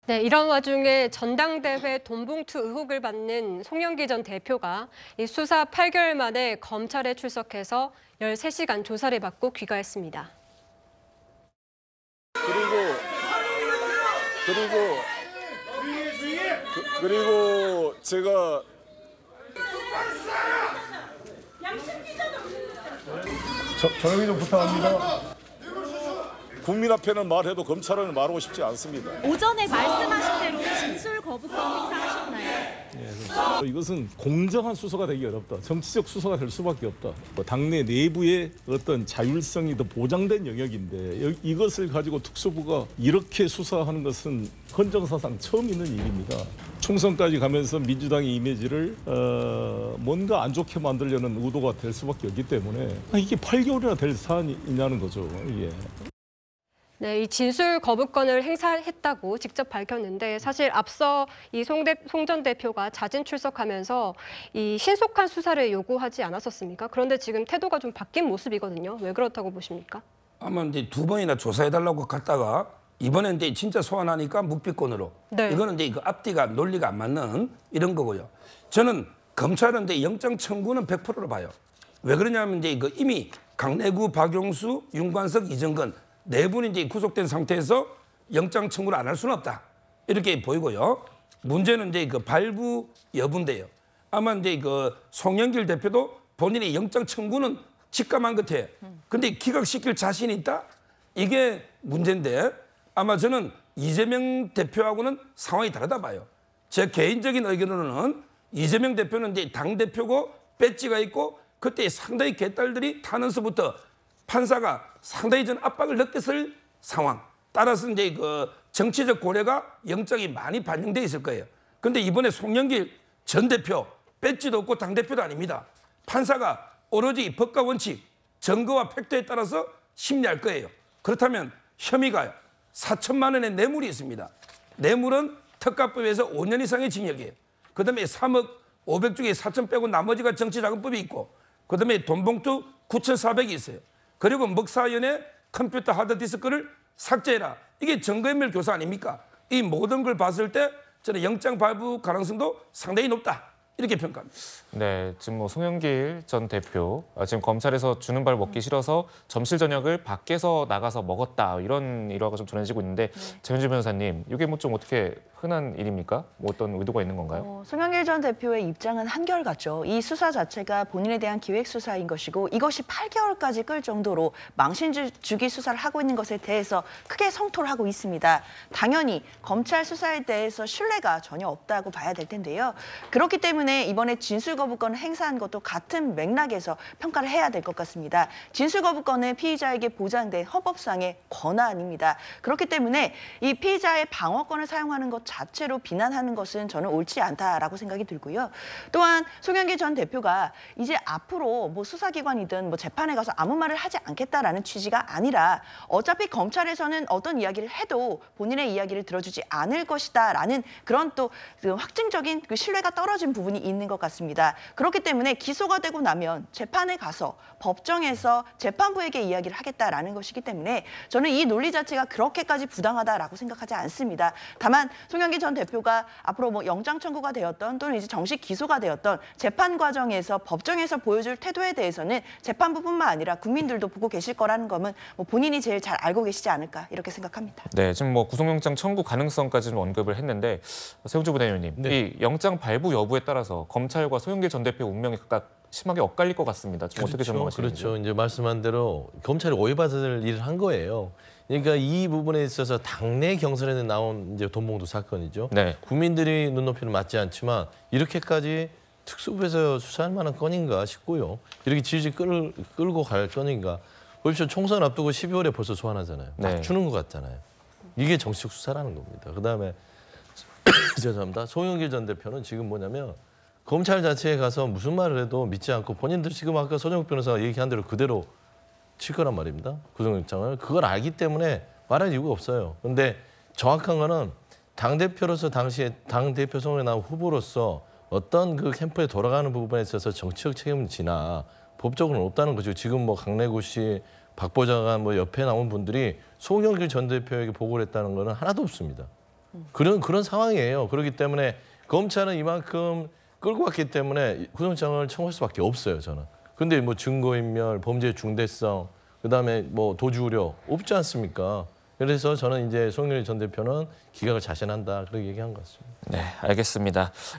네, 이런 와중에 전당대회 돈봉투 의혹을 받는 송영길 전 대표가 이 수사 8개월 만에 검찰에 출석해서 13시간 조사를 받고 귀가했습니다. 그리고 제가 조용히 좀 부탁합니다. 국민 앞에는 말해도 검찰은 말하고 싶지 않습니다. 오전에 말씀하신 대로 진술 거부권 행사하셨나요? 이것은 공정한 수사가 되기 어렵다. 정치적 수사가 될 수밖에 없다. 당내 내부의 어떤 자율성이 더 보장된 영역인데 이것을 가지고 특수부가 이렇게 수사하는 것은 헌정사상 처음 있는 일입니다. 총선까지 가면서 민주당의 이미지를 뭔가 안 좋게 만들려는 의도가 될 수밖에 없기 때문에 이게 8개월이나 될 사안이냐는 거죠. 예. 네, 이 진술 거부권을 행사했다고 직접 밝혔는데 사실 앞서 이 송 전 대표가 자진 출석하면서 이 신속한 수사를 요구하지 않았었습니까? 그런데 지금 태도가 좀 바뀐 모습이거든요. 왜 그렇다고 보십니까? 아마 이제 2번이나 조사해달라고 갔다가 이번엔 이제 진짜 소환하니까 묵비권으로. 네. 이거는 이제 그 앞뒤가 논리가 안 맞는 이런 거고요. 저는 검찰은 이제 영장 청구는 100%로 봐요. 왜 그러냐면 이제 그 이미 강내구, 박용수, 윤관석, 이정근 네 분이 이제 구속된 상태에서 영장 청구를 안 할 수는 없다. 이렇게 보이고요. 문제는 이제 그 발부 여부인데요. 아마 이제 그 송영길 대표도 본인의 영장 청구는 직감한 것 같아. 근데 기각시킬 자신이 있다? 이게 문제인데 아마 저는 이재명 대표하고는 상황이 다르다 봐요. 제 개인적인 의견으로는 이재명 대표는 이제 당대표고 배지가 있고 그때 상당히 개딸들이 타면서부터 판사가 상당히 전 압박을 느꼈을 상황. 따라서 이제 그 정치적 고려가 영장이 많이 반영돼 있을 거예요. 그런데 이번에 송영길 전 대표 배지도 없고 당대표도 아닙니다. 판사가 오로지 법과 원칙, 증거와 팩트에 따라서 심리할 거예요. 그렇다면 혐의가 4천만 원의 뇌물이 있습니다. 뇌물은 특가법에서 5년 이상의 징역이에요. 그다음에 3억 500 중에 4천 빼고 나머지가 정치자금법이 있고 그다음에 돈봉투 9,400이 있어요. 그리고 먹사연의 컴퓨터 하드디스크를 삭제해라. 이게 증거인멸 교사 아닙니까? 이 모든 걸 봤을 때 저는 영장 발부 가능성도 상당히 높다. 이렇게 평가합니다. 네, 지금 뭐 송영길 전 대표 지금 검찰에서 주는 발 먹기 싫어서 점심 저녁을 밖에서 나가서 먹었다 이런 일화가 좀 전해지고 있는데 재현주 변호사님, 이게 뭐 좀 어떻게 흔한 일입니까? 뭐 어떤 의도가 있는 건가요? 송영길 전 대표의 입장은 한결같죠. 이 수사 자체가 본인에 대한 기획 수사인 것이고 이것이 8개월까지 끌 정도로 망신 주기 수사를 하고 있는 것에 대해서 크게 성토를 하고 있습니다. 당연히 검찰 수사에 대해서 신뢰가 전혀 없다고 봐야 될 텐데요. 그렇기 때문에 이번에 진술 거부권을 행사한 것도 같은 맥락에서 평가를 해야 될 것 같습니다. 진술 거부권은 피의자에게 보장된 헌법상의 권한입니다. 그렇기 때문에 이 피의자의 방어권을 사용하는 것 자체로 비난하는 것은 저는 옳지 않다라고 생각이 들고요. 또한 송영길 전 대표가 이제 앞으로 뭐 수사기관이든 뭐 재판에 가서 아무 말을 하지 않겠다라는 취지가 아니라 어차피 검찰에서는 어떤 이야기를 해도 본인의 이야기를 들어주지 않을 것이다라는 그런 또 확증적인 그 신뢰가 떨어진 부분이 있는 것 같습니다. 그렇기 때문에 기소가 되고 나면 재판에 가서 법정에서 재판부에게 이야기를 하겠다라는 것이기 때문에 저는 이 논리 자체가 그렇게까지 부당하다라고 생각하지 않습니다. 다만 송영길 전 대표가 앞으로 뭐 영장 청구가 되었던 또는 이제 정식 기소가 되었던 재판 과정에서 법정에서 보여줄 태도에 대해서는 재판부뿐만 아니라 국민들도 보고 계실 거라는 것은 뭐 본인이 제일 잘 알고 계시지 않을까 이렇게 생각합니다. 네, 지금 뭐 구속영장 청구 가능성까지 좀 언급을 했는데 세훈주 부대변인님, 네. 이 영장 발부 여부에 따라서 검찰과 송영길 전 대표 운명이 각각 심하게 엇갈릴 것 같습니다. 좀 어떻게 전망하시는지요? 그렇죠. 이제 말씀한 대로 검찰이 오해받을 일을 한 거예요. 그러니까 이 부분에 있어서 당내 경선에 나온 이제 돈봉투 사건이죠. 네. 국민들이 눈높이는 맞지 않지만 이렇게까지 특수부에서 수사할 만한 건인가 싶고요. 이렇게 질질 끌고 갈 건인가. 벌써 총선 앞두고 12월에 벌써 소환하잖아요. 네. 맞추는 것 같잖아요. 이게 정치적 수사라는 겁니다. 그다음에 죄송합니다. 송영길 전 대표는 지금 뭐냐면 검찰 자체에 가서 무슨 말을 해도 믿지 않고 본인들 지금 아까 서정욱 변호사가 얘기한 대로 그대로 칠 거란 말입니다. 구속영장을. 그걸 알기 때문에 말할 이유가 없어요. 그런데 정확한 거는 당대표로서 당시에 당대표 선거에 나온 후보로서 어떤 그 캠프에 돌아가는 부분에 있어서 정치적 책임을 지나 법적으로는 없다는 거죠. 지금 뭐 강내구 씨, 박 보좌관 뭐 옆에 나온 분들이 송영길 전 대표에게 보고를 했다는 거는 하나도 없습니다. 그런 상황이에요. 그렇기 때문에 검찰은 이만큼 끌고 왔기 때문에 구속영장을 청구할 수밖에 없어요, 저는. 근데 뭐 증거인멸, 범죄 중대성, 그다음에 뭐 도주 우려 없지 않습니까? 그래서 저는 이제 송영길 전 대표는 기각을 자신한다 그렇게 얘기한 것 같습니다. 네, 알겠습니다.